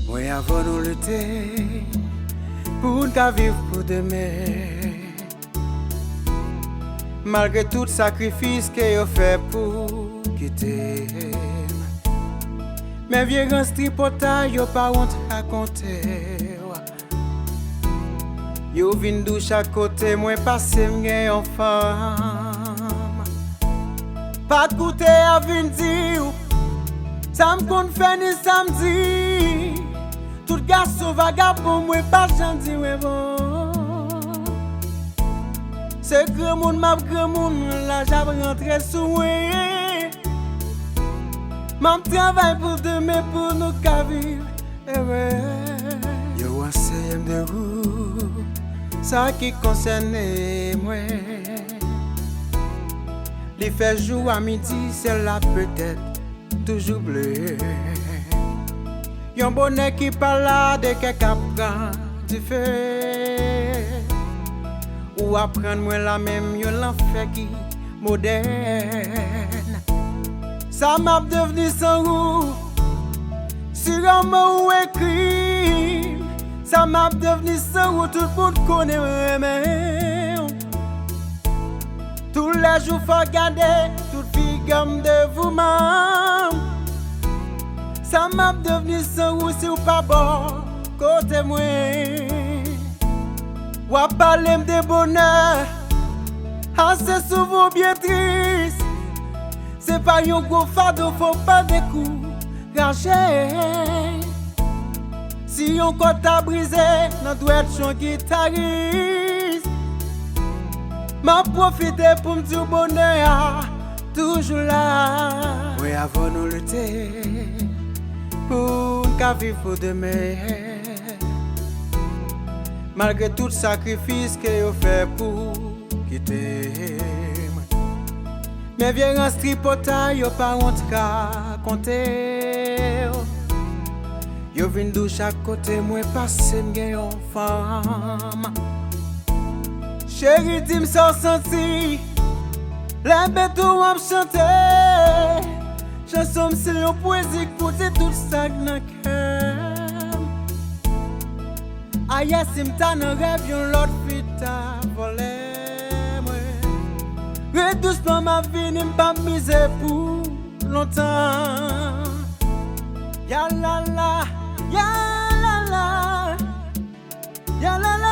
Moi avant nous lutter pour nous vivre pour demain. Malgré tout sacrifice que yo fait pour quitter. Mais vieux grand stripota yo pas honte à compter. Yo vin dou chaque côté moi passé m'gain en femme. Pas de goûter à vin dire ça me compte faire ni samedi. Tout garçon vagabond moi pas gentil ouais bon. C'est grand monde m'a grand monde là j'avais rentré sous moi. M'am travail pour demain pour nous qu'à vivre. Yo enseigne de route ça qui concerne moi. Les fait jour à midi c'est là peut-être toujours bleu. Yon bonnet qui parle là de quelqu'un prend du feu. Ou apprendre moi la même yon l'enfer qui moderne. Ça m'a devenu sans roue. Sur un mot ou écrit. Ça m'a devenu sans roue. Tout le monde connaît moi. Tous les jours faut regarder. Toute fille comme de vous-même. Ça m'a devenu sans roue. Si ou pas bon côté moi. Ou à parler de bonheur. C'est souvent bien triste. C'est pas un gros fardeau, faut pas décourager. Si on compte à briser, on doit être un guitariste. M'a profité pour me dire bonheur, toujours là. Oui, avant nous lutter, pour nous vivre pour demain. Malgré tout sacrifice que vous fait pour quitter. Mais viens en stripota, yo pas honte qu'à compter. Yo vin dou chaque côté, moi passé m'gain en femme. Chérie, dis m'sens senti, les bêtes ou m'm chanter. Chanson c'est une poésie, côté tout ça dans cœur. Aïe, si m'ta nan rêve, yon l'autre fille t'a volé. Et doucement ma vie n'est pas mise pour longtemps. Ya la la, ya la la, ya la la.